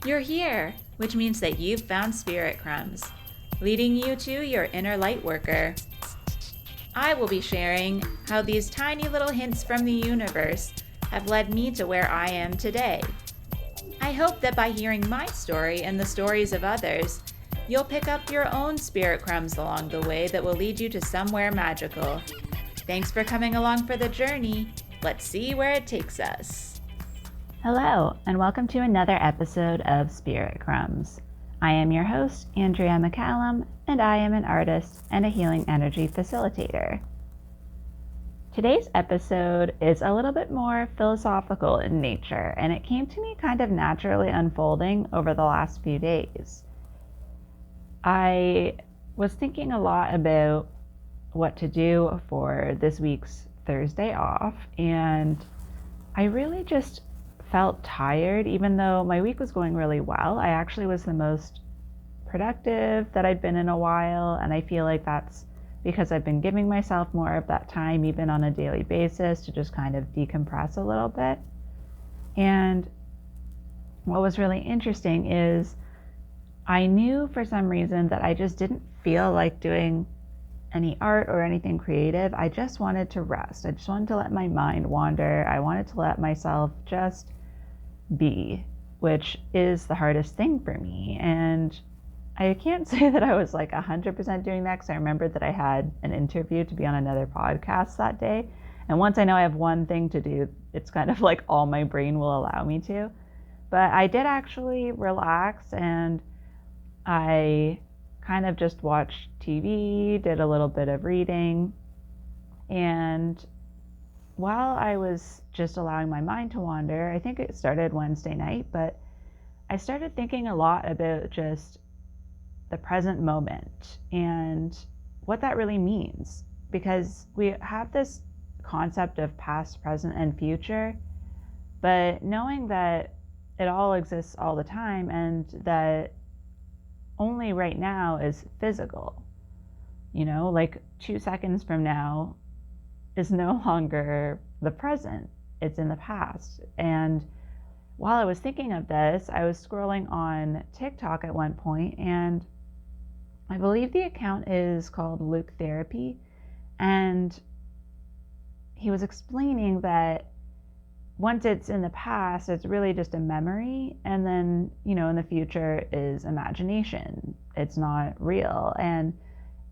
You're here, which means that you've found Spirit Crumbs, leading you to your inner light worker. I will be sharing how these tiny little hints from the universe have led me to where I am today. I hope that by hearing my story and the stories of others, you'll pick up your own spirit crumbs along the way that will lead you to somewhere magical. Thanks for coming along for the journey. Let's see where it takes us. Hello, and welcome to another episode of Spirit Crumbs. I am your host, Andrea McCallum, and I am an artist and a healing energy facilitator. Today's episode is a little bit more philosophical in nature, and it came to me kind of naturally unfolding over the last few days. I was thinking a lot about what to do for this week's Thursday off, and I really just felt tired. Even though my week was going really well, I actually was the most productive that I'd been in a while, and I feel like that's because I've been giving myself more of that time, even on a daily basis, to just kind of decompress a little bit. And what was really interesting is I knew for some reason that I just didn't feel like doing any art or anything creative. I just wanted to rest. I just wanted to let my mind wander. I wanted to let myself just be, which is the hardest thing for me. And I can't say that I was like 100% doing that, because I remembered that I had an interview to be on another podcast that day. And once I know I have one thing to do, it's kind of like all my brain will allow me to. But I did actually relax, and I kind of just watched TV, did a little bit of reading, and while I was just allowing my mind to wander, I think it started Wednesday night, but I started thinking a lot about just the present moment and what that really means. Because we have this concept of past, present, and future, but knowing that it all exists all the time and that only right now is physical, like 2 seconds from now is no longer the present, it's in the past. And while I was thinking of this, I was scrolling on TikTok at one point, and I believe the account is called Luke Therapy, and he was explaining that once it's in the past, it's really just a memory, and then, in the future is imagination. It's not real. And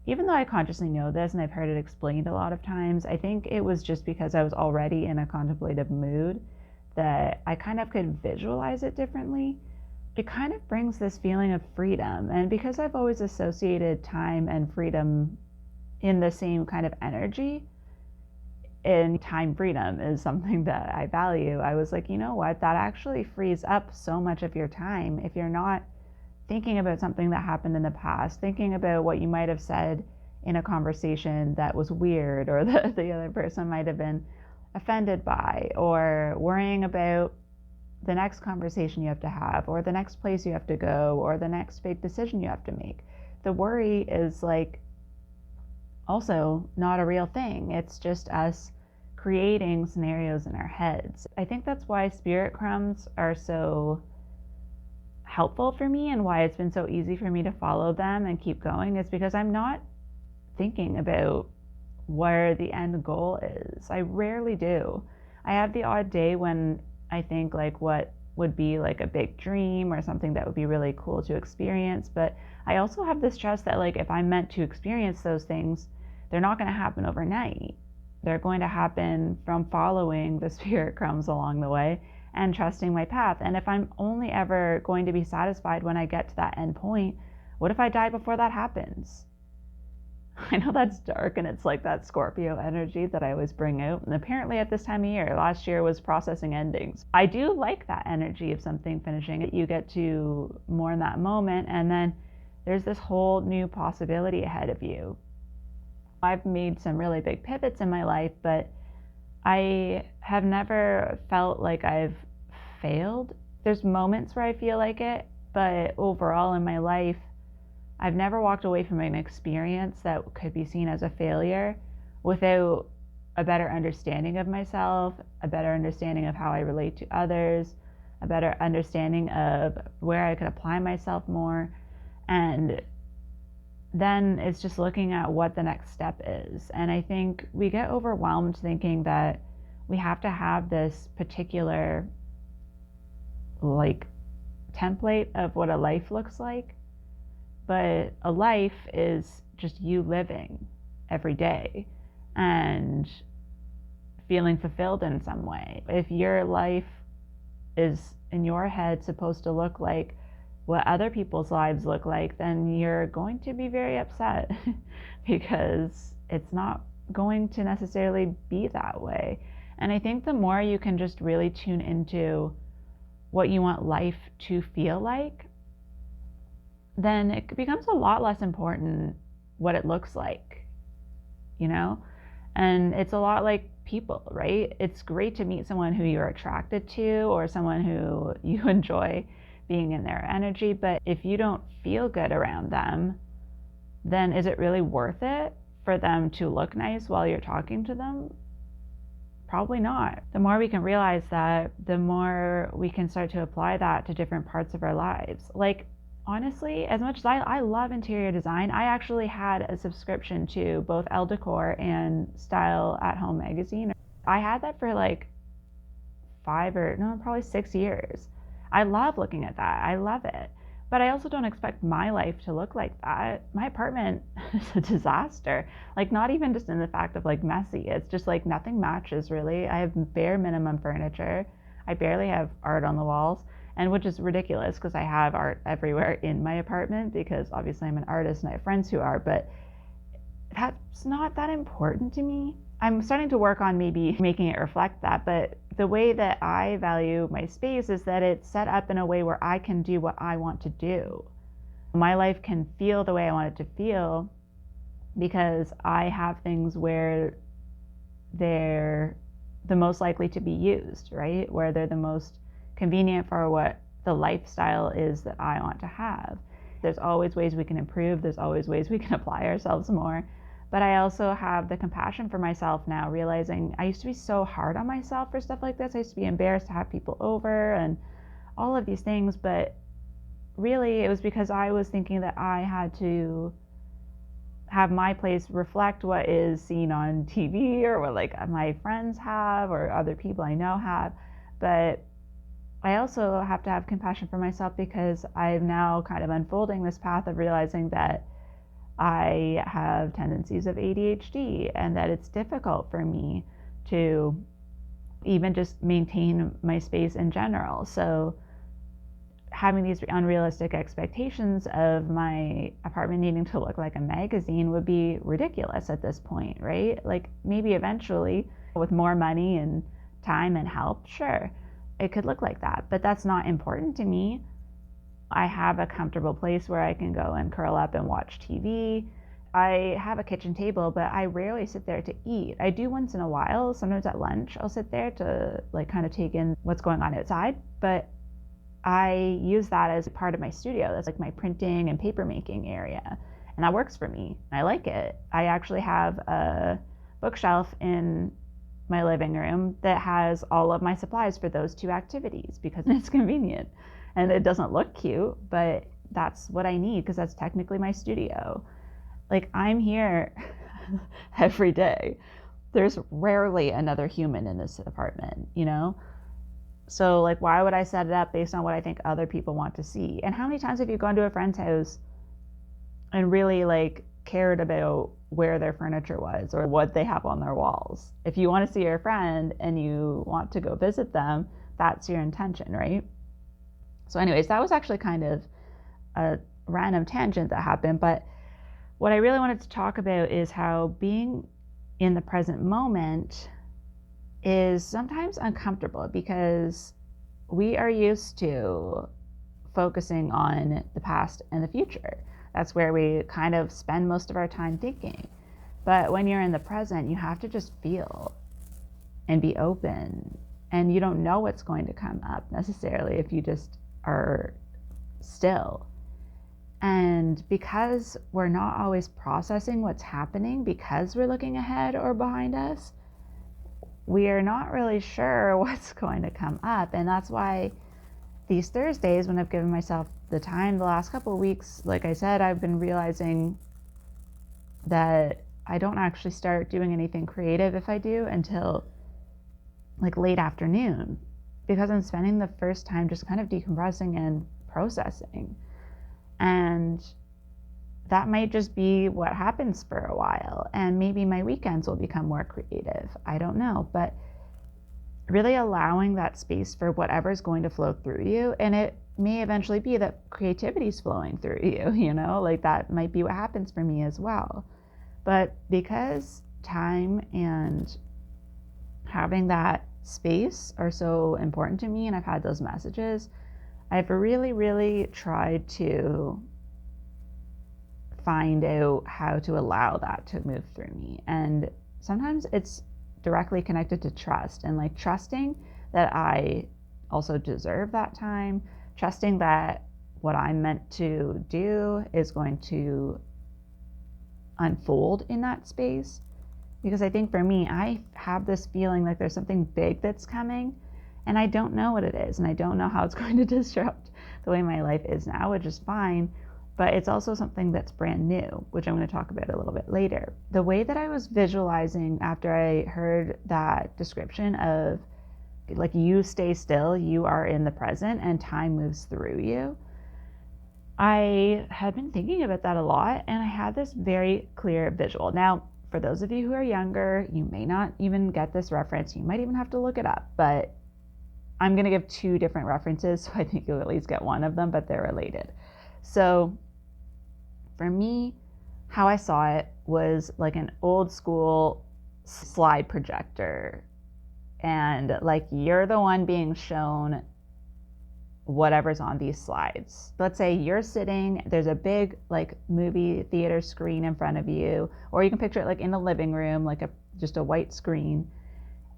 even though I consciously know this and I've heard it explained a lot of times, I think it was just because I was already in a contemplative mood that I kind of could visualize it differently. It kind of brings this feeling of freedom. And because I've always associated time and freedom in the same kind of energy, and time freedom is something that I value, I was like, you know what, that actually frees up so much of your time if you're not thinking about something that happened in the past, thinking about what you might have said in a conversation that was weird, or the other person might have been offended by, or worrying about the next conversation you have to have, or the next place you have to go, or the next big decision you have to make. The worry is like also not a real thing. It's just us creating scenarios in our heads. I think that's why spirit crumbs are so helpful for me, and why it's been so easy for me to follow them and keep going, is because I'm not thinking about where the end goal is. I rarely do. I have the odd day when I think like what would be like a big dream or something that would be really cool to experience, but I also have this trust that like if I'm meant to experience those things, they're not going to happen overnight. They're going to happen from following the spirit crumbs along the way and trusting my path. And if I'm only ever going to be satisfied when I get to that end point, what if I die before that happens? I know that's dark, and it's like that Scorpio energy that I always bring out. And apparently at this time of year, last year was processing endings. I do like that energy of something finishing. You get to mourn that moment, and then there's this whole new possibility ahead of you. I've made some really big pivots in my life, but I have never felt like I've failed. There's moments where I feel like it, but overall in my life, I've never walked away from an experience that could be seen as a failure without a better understanding of myself, a better understanding of how I relate to others, a better understanding of where I could apply myself more. And then it's just looking at what the next step is. And I think we get overwhelmed thinking that we have to have this particular like template of what a life looks like. But a life is just you living every day and feeling fulfilled in some way. If your life is in your head supposed to look like what other people's lives look like, then you're going to be very upset because it's not going to necessarily be that way. And I think the more you can just really tune into what you want life to feel like, then it becomes a lot less important what it looks like, you know? And it's a lot like people, right? It's great to meet someone who you're attracted to or someone who you enjoy being in their energy, but if you don't feel good around them, then is it really worth it for them to look nice while you're talking to them? Probably not. The more we can realize that, the more we can start to apply that to different parts of our lives. Like, honestly, as much as I love interior design, I actually had a subscription to both Elle Decor and Style at Home magazine. I had that for like probably 6 years. I love looking at that. I love it. But I also don't expect my life to look like that. My apartment is a disaster. Like, not even just in the fact of like messy. It's just like nothing matches really. I have bare minimum furniture. I barely have art on the walls, and which is ridiculous because I have art everywhere in my apartment because obviously I'm an artist and I have friends who are, but that's not that important to me. I'm starting to work on maybe making it reflect that, but the way that I value my space is that it's set up in a way where I can do what I want to do. My life can feel the way I want it to feel because I have things where they're the most likely to be used, right? Where they're the most convenient for what the lifestyle is that I want to have. There's always ways we can improve. There's always ways we can apply ourselves more. But I also have the compassion for myself now, realizing I used to be so hard on myself for stuff like this. I used to be embarrassed to have people over and all of these things. But really, it was because I was thinking that I had to have my place reflect what is seen on TV or what like my friends have or other people I know have. But I also have to have compassion for myself because I'm now kind of unfolding this path of realizing that I have tendencies of ADHD and that it's difficult for me to even just maintain my space in general. So having these unrealistic expectations of my apartment needing to look like a magazine would be ridiculous at this point, right? Like maybe eventually with more money and time and help, sure, it could look like that, but that's not important to me. I have a comfortable place where I can go and curl up and watch TV. I have a kitchen table, but I rarely sit there to eat. I do once in a while. Sometimes at lunch, I'll sit there to like kind of take in what's going on outside. But I use that as part of my studio. That's like my printing and paper making area. And that works for me. I like it. I actually have a bookshelf in my living room that has all of my supplies for those two activities because it's convenient. And it doesn't look cute, but that's what I need because that's technically my studio. Like, I'm here every day. There's rarely another human in this apartment, you know? So, like, why would I set it up based on what I think other people want to see? And how many times have you gone to a friend's house and really, like, cared about where their furniture was or what they have on their walls? If you want to see your friend and you want to go visit them, that's your intention, right? So anyways, that was actually kind of a random tangent that happened, but what I really wanted to talk about is how being in the present moment is sometimes uncomfortable because we are used to focusing on the past and the future. That's where we kind of spend most of our time thinking. But when you're in the present, you have to just feel and be open, and you don't know what's going to come up necessarily if you just are still. And because we're not always processing what's happening because we're looking ahead or behind us, we are not really sure what's going to come up. And that's why these Thursdays, when I've given myself the time the last couple of weeks, like I said, I've been realizing that I don't actually start doing anything creative, if I do, until like late afternoon, because I'm spending the first time just kind of decompressing and processing. And that might just be what happens for a while. And maybe my weekends will become more creative. I don't know. But really allowing that space for whatever's going to flow through you. And it may eventually be that creativity is flowing through you, you know, like that might be what happens for me as well. But because time and having that space are so important to me, and I've had those messages, I've really, really tried to find out how to allow that to move through me. And sometimes it's directly connected to trust, and like trusting that I also deserve that time, trusting that what I'm meant to do is going to unfold in that space. Because I think for me, I have this feeling like there's something big that's coming, and I don't know what it is, and I don't know how it's going to disrupt the way my life is now, which is fine. But it's also something that's brand new, which I'm going to talk about a little bit later. The way that I was visualizing after I heard that description of like, you stay still, you are in the present, and time moves through you, I had been thinking about that a lot, and I had this very clear visual. Now, for those of you who are younger, you may not even get this reference. You might even have to look it up, but I'm going to give two different references, so I think you'll at least get one of them, but they're related. So for me, how I saw it was like an old school slide projector, and like you're the one being shown whatever's on these slides. Let's say you're sitting, there's a big like movie theater screen in front of you, or you can picture it like in the living room, like just a white screen,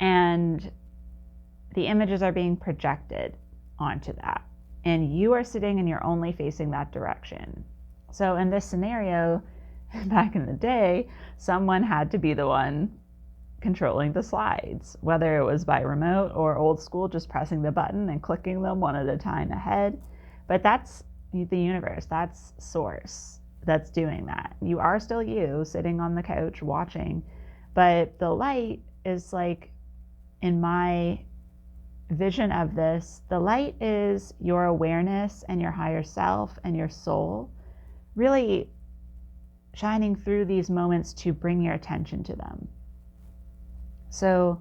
and the images are being projected onto that, and you are sitting and you're only facing that direction. So in this scenario, back in the day, someone had to be the one controlling the slides, whether it was by remote or old school, just pressing the button and clicking them one at a time ahead. But that's the universe, that's source that's doing that. You are still you sitting on the couch watching, but the light is like, in my vision of this, the light is your awareness and your higher self and your soul really shining through these moments to bring your attention to them. So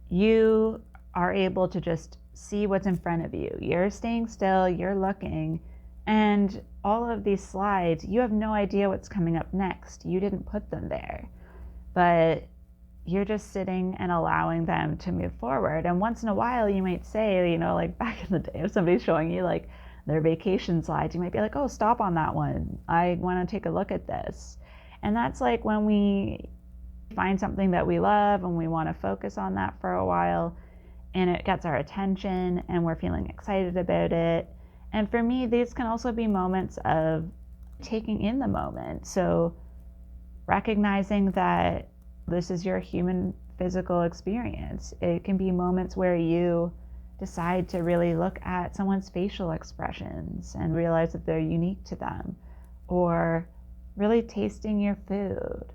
you are able to just see what's in front of you. You're staying still, you're looking, and all of these slides, you have no idea what's coming up next. You didn't put them there, but you're just sitting and allowing them to move forward. And once in a while, you might say, you know, like back in the day, if somebody's showing you like their vacation slides, you might be like, oh, stop on that one. I want to take a look at this. And that's like when we find something that we love and we want to focus on that for a while, and it gets our attention and we're feeling excited about it. And for me, these can also be moments of taking in the moment. So recognizing that this is your human physical experience. It can be moments where you decide to really look at someone's facial expressions and realize that they're unique to them, or really tasting your food.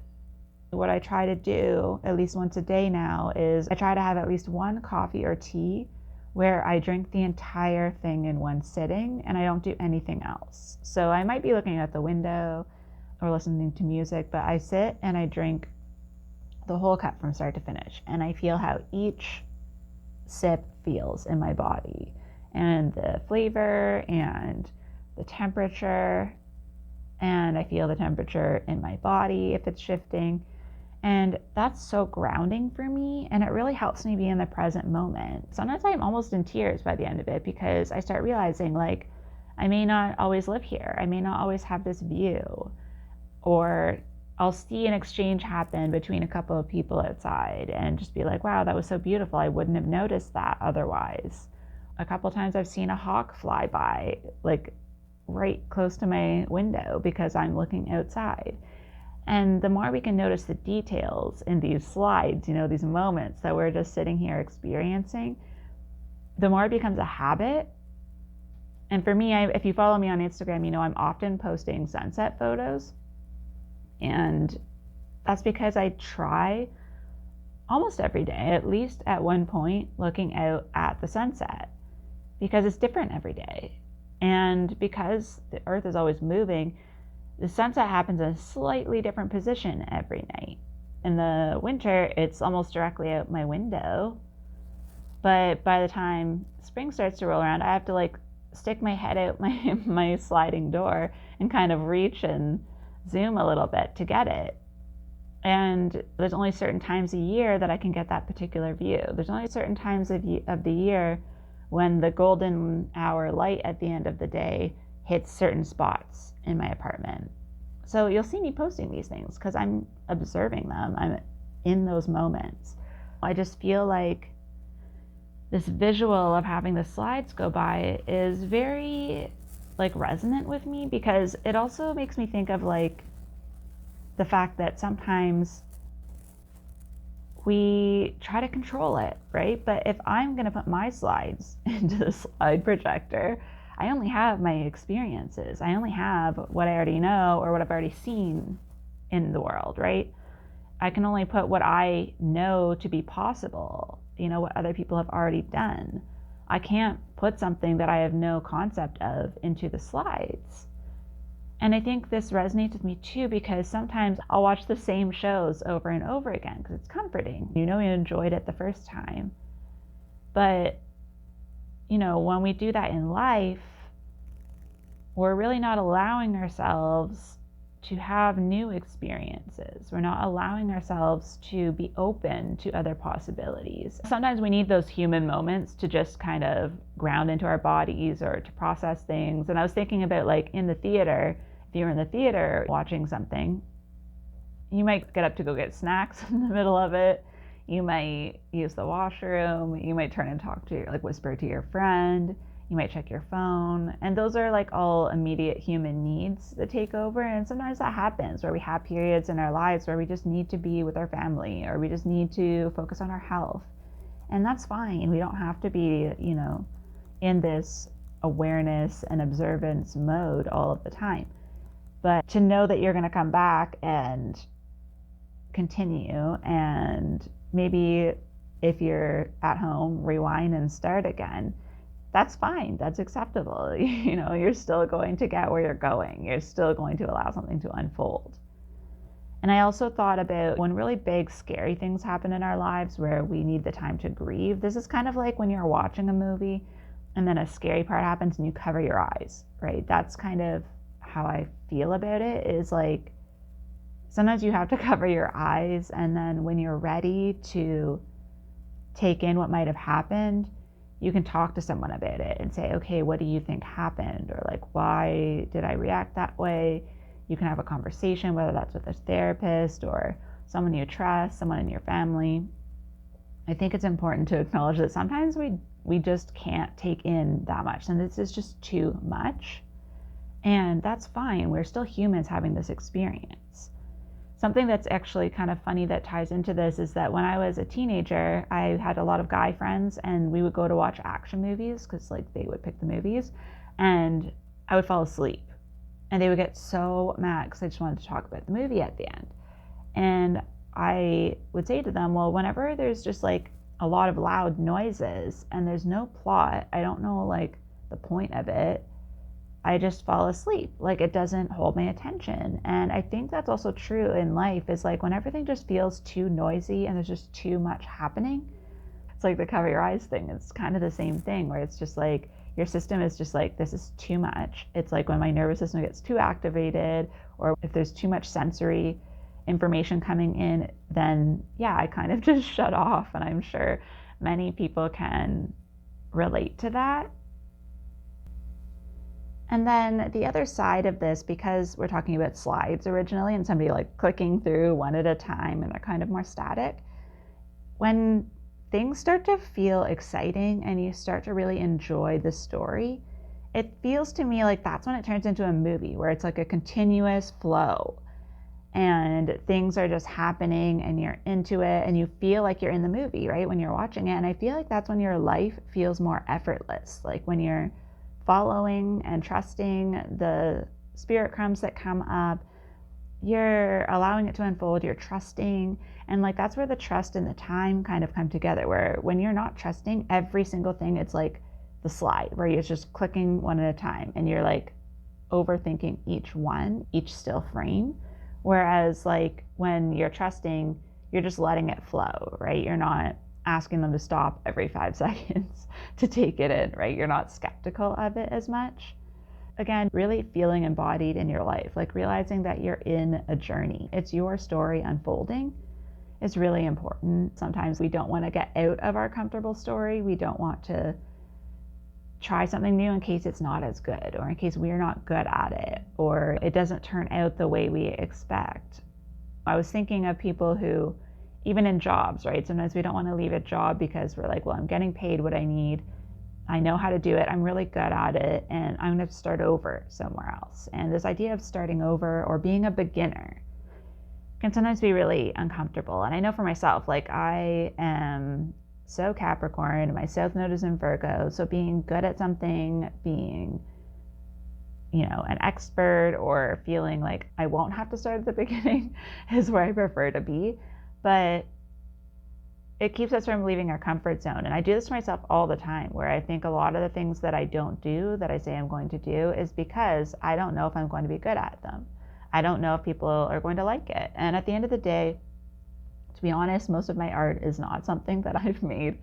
What I try to do at least once a day now is I try to have at least one coffee or tea where I drink the entire thing in one sitting and I don't do anything else. So I might be looking at the window or listening to music, but I sit and I drink the whole cup from start to finish, and I feel how each sip feels in my body, and the flavor and the temperature, and I feel the temperature in my body if it's shifting. And that's so grounding for me, and it really helps me be in the present moment. Sometimes I'm almost in tears by the end of it, because I start realizing like I may not always live here, I may not always have this view, or I'll see an exchange happen between a couple of people outside and just be like, wow, that was so beautiful. I wouldn't have noticed that otherwise. A couple times I've seen a hawk fly by, like right close to my window, because I'm looking outside. And the more we can notice the details in these slides, you know, these moments that we're just sitting here experiencing, the more it becomes a habit, And for me, if you follow me on Instagram, you know I'm often posting sunset photos. And that's because I try almost every day, at least at one point, looking out at the sunset, because it's different every day. And because the earth is always moving, the sunset happens in a slightly different position every night. In the winter, it's almost directly out my window. But by the time spring starts to roll around, I have to like stick my head out my sliding door and kind of reach and zoom a little bit to get it. And there's only certain times a year that I can get that particular view. There's only certain times of the year when the golden hour light at the end of the day hits certain spots in my apartment. So you'll see me posting these things because I'm observing them. I'm in those moments. I just feel like this visual of having the slides go by is very like resonant with me, because it also makes me think of like the fact that sometimes we try to control it, right? But if I'm going to put my slides into the slide projector, I only have my experiences. I only have what I already know or what I've already seen in the world, right? I can only put what I know to be possible, you know, what other people have already done. I can't put something that I have no concept of into the slides. And I think this resonates with me too, because sometimes I'll watch the same shows over and over again because it's comforting. You know, you enjoyed it the first time. But, you know, when we do that in life, we're really not allowing ourselves to have new experiences. We're not allowing ourselves to be open to other possibilities. Sometimes we need those human moments to just kind of ground into our bodies or to process things. And I was thinking about like in the theater, if you were in the theater watching something, you might get up to go get snacks in the middle of it. You might use the washroom. You might turn and talk to like whisper to your friend. You might check your phone. And those are like all immediate human needs that take over. And sometimes that happens where we have periods in our lives where we just need to be with our family or we just need to focus on our health. And that's fine. We don't have to be, you know, in this awareness and observance mode all of the time. But to know that you're going to come back and continue, and maybe if you're at home, rewind and start again, that's fine. That's acceptable. You know, you're still going to get where you're going. You're still going to allow something to unfold. And I also thought about when really big, scary things happen in our lives where we need the time to grieve. This is kind of like when you're watching a movie and then a scary part happens and you cover your eyes, right? That's kind of how I feel about it, is like sometimes you have to cover your eyes, and then when you're ready to take in what might have happened, you can talk to someone about it and say, okay, what do you think happened? Or like, why did I react that way? You can have a conversation, whether that's with a therapist or someone you trust, someone in your family. I think it's important to acknowledge that sometimes we just can't take in that much, and this is just too much. And that's fine. We're still humans having this experience. Something that's actually kind of funny that ties into this is that when I was a teenager, I had a lot of guy friends, and we would go to watch action movies because like they would pick the movies, and I would fall asleep, and they would get so mad because I just wanted to talk about the movie at the end. And I would say to them, well, whenever there's just like a lot of loud noises and there's no plot, I don't know like the point of it, I just fall asleep. Like it doesn't hold my attention. And I think that's also true in life, is like when everything just feels too noisy and there's just too much happening. It's like the cover your eyes thing. It's kind of the same thing where it's just like your system is just like, this is too much. It's like when my nervous system gets too activated, or if there's too much sensory information coming in, then yeah, I kind of just shut off. And I'm sure many people can relate to that. And then the other side of this, because we're talking about slides originally and somebody like clicking through one at a time and they're kind of more static, when things start to feel exciting and you start to really enjoy the story, it feels to me like that's when it turns into a movie where it's like a continuous flow and things are just happening and you're into it and you feel like you're in the movie, right, when you're watching it. And I feel like that's when your life feels more effortless, like when you're following and trusting the spirit crumbs that come up. You're allowing it to unfold, you're trusting. And like, that's where the trust and the time kind of come together, where when you're not trusting every single thing, it's like the slide where you're just clicking one at a time and you're like overthinking each still frame. Whereas like when you're trusting, you're just letting it flow, right? You're not asking them to stop every 5 seconds to take it in, right? You're not skeptical of it as much. Again, really feeling embodied in your life, like realizing that you're in a journey. It's your story unfolding is really important. Sometimes we don't want to get out of our comfortable story. We don't want to try something new in case it's not as good, or in case we're not good at it, or it doesn't turn out the way we expect. I was thinking of people who, even in jobs, right? Sometimes we don't want to leave a job because we're like, well, I'm getting paid what I need. I know how to do it. I'm really good at it, and I'm going to start over somewhere else. And this idea of starting over or being a beginner can sometimes be really uncomfortable. And I know for myself, like I am so Capricorn, my South Node is in Virgo. So being good at something, being, an expert, or feeling like I won't have to start at the beginning is where I prefer to be. But it keeps us from leaving our comfort zone. And I do this to myself all the time, where I think a lot of the things that I don't do, that I say I'm going to do, is because I don't know if I'm going to be good at them. I don't know if people are going to like it. And at the end of the day, to be honest, most of my art is not something that I've made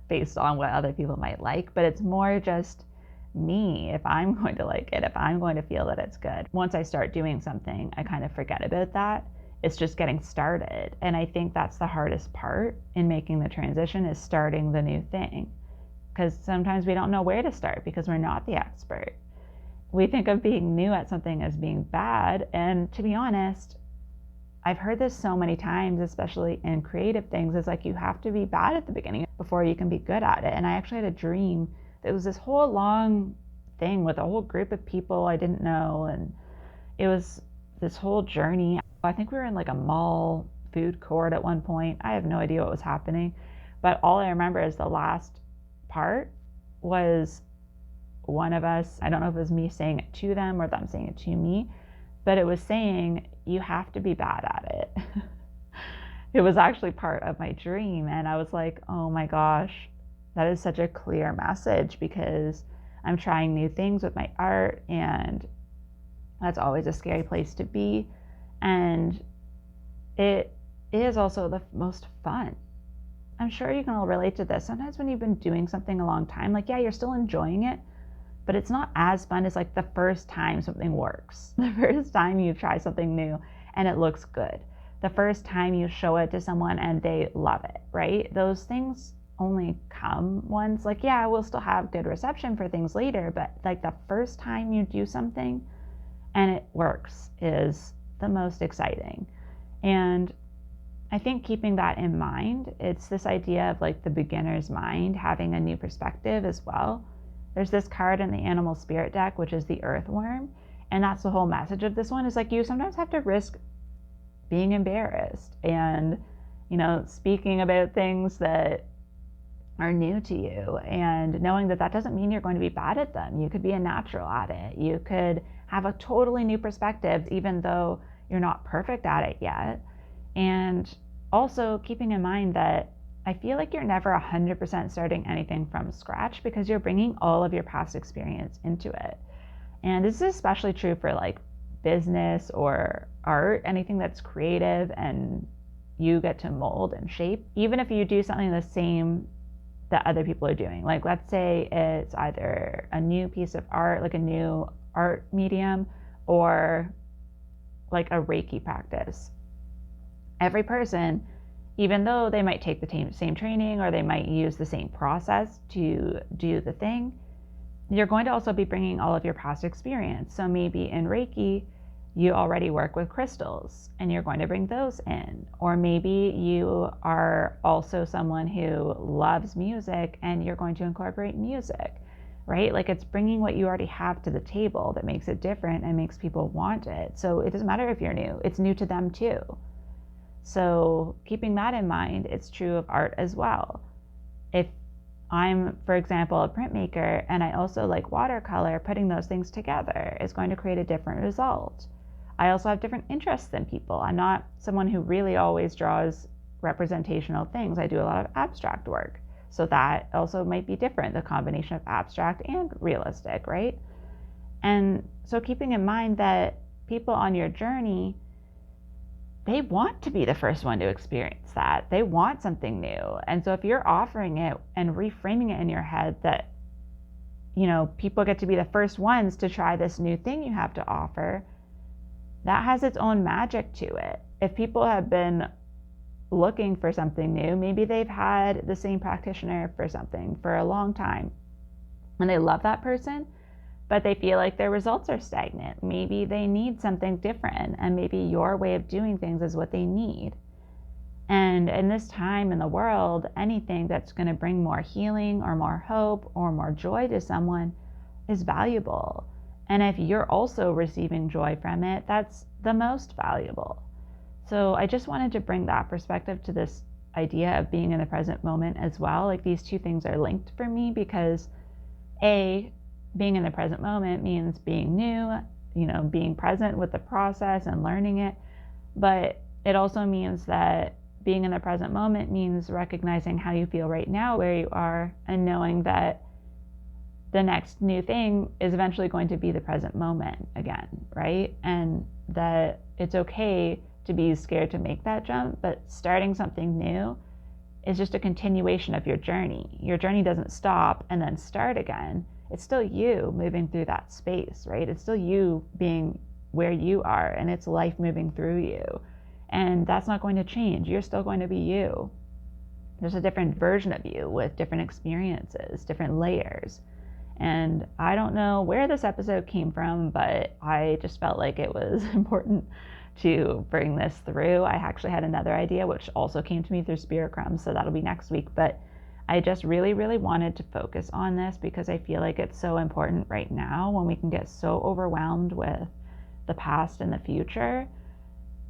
based on what other people might like, but it's more just me, if I'm going to like it, if I'm going to feel that it's good. Once I start doing something, I kind of forget about that. It's just getting started. And I think that's the hardest part in making the transition, is starting the new thing. Because sometimes we don't know where to start because we're not the expert. We think of being new at something as being bad. And to be honest, I've heard this so many times, especially in creative things, is like you have to be bad at the beginning before you can be good at it. And I actually had a dream that was this whole long thing with a whole group of people I didn't know. And it was this whole journey. I think we were in like a mall food court at one point. I have no idea what was happening. But all I remember is the last part was one of us, I don't know if it was me saying it to them or them saying it to me, but it was saying, you have to be bad at it. It was actually part of my dream. And I was like, oh my gosh, that is such a clear message, because I'm trying new things with my art, and that's always a scary place to be. And it is also the most fun. I'm sure you can all relate to this. Sometimes when you've been doing something a long time, like, yeah, you're still enjoying it, but it's not as fun as like the first time something works. The first time you try something new and it looks good. The first time you show it to someone and they love it, right? Those things only come once. Like, yeah, we'll still have good reception for things later, but like the first time you do something and it works is the most exciting. And I think keeping that in mind, it's this idea of like the beginner's mind, having a new perspective as well. There's this card in the animal spirit deck, which is the earthworm. And that's the whole message of this one, is like you sometimes have to risk being embarrassed and, speaking about things that are new to you, and knowing that that doesn't mean you're going to be bad at them. You could be a natural at it. You could have a totally new perspective, even though you're not perfect at it yet. And also keeping in mind that I feel like you're never 100% starting anything from scratch, because you're bringing all of your past experience into it. And this is especially true for like business or art, anything that's creative and you get to mold and shape. Even if you do something the same that other people are doing, like let's say it's either a new piece of art, like a new art medium, or like a Reiki practice. Every person, even though they might take the same training or they might use the same process to do the thing, you're going to also be bringing all of your past experience. So maybe in Reiki, you already work with crystals and you're going to bring those in. Or maybe you are also someone who loves music and you're going to incorporate music, right? Like it's bringing what you already have to the table that makes it different and makes people want it. So it doesn't matter if you're new, it's new to them too. So keeping that in mind, it's true of art as well. If I'm, for example, a printmaker, and I also like watercolor, putting those things together is going to create a different result. I also have different interests than people. I'm not someone who really always draws representational things. I do a lot of abstract work. So that also might be different, the combination of abstract and realistic, right? And so keeping in mind that people on your journey, they want to be the first one to experience that. They want something new. And so if you're offering it and reframing it in your head that, people get to be the first ones to try this new thing you have to offer, that has its own magic to it. If people have been looking for something new, maybe they've had the same practitioner for something for a long time and they love that person, but they feel like their results are stagnant. Maybe they need something different, and maybe your way of doing things is what they need. And in this time in the world, anything that's going to bring more healing or more hope or more joy to someone is valuable. And if you're also receiving joy from it, that's the most valuable. So I just wanted to bring that perspective to this idea of being in the present moment as well. Like, these two things are linked for me because being in the present moment means being new, being present with the process and learning it. But it also means that being in the present moment means recognizing how you feel right now, where you are, and knowing that the next new thing is eventually going to be the present moment again, right? And that it's okay to be scared to make that jump, but starting something new is just a continuation of your journey. Your journey doesn't stop and then start again. It's still you moving through that space, right? It's still you being where you are, and it's life moving through you. And that's not going to change. You're still going to be you. There's a different version of you with different experiences, different layers. And I don't know where this episode came from, but I just felt like it was important to bring this through. I actually had another idea, which also came to me through Spirit Crumbs, so that'll be next week. But I just really, really wanted to focus on this because I feel like it's so important right now when we can get so overwhelmed with the past and the future,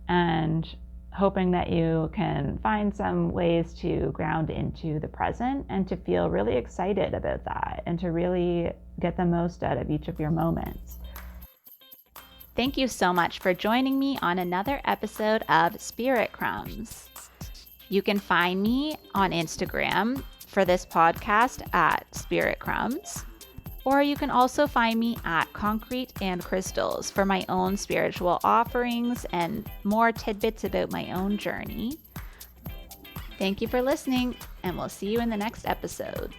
and hoping that you can find some ways to ground into the present and to feel really excited about that and to really get the most out of each of your moments. Thank you so much for joining me on another episode of Spirit Crumbs. You can find me on Instagram for this podcast at Spirit Crumbs, or you can also find me at Concrete and Crystals for my own spiritual offerings and more tidbits about my own journey. Thank you for listening, and we'll see you in the next episode.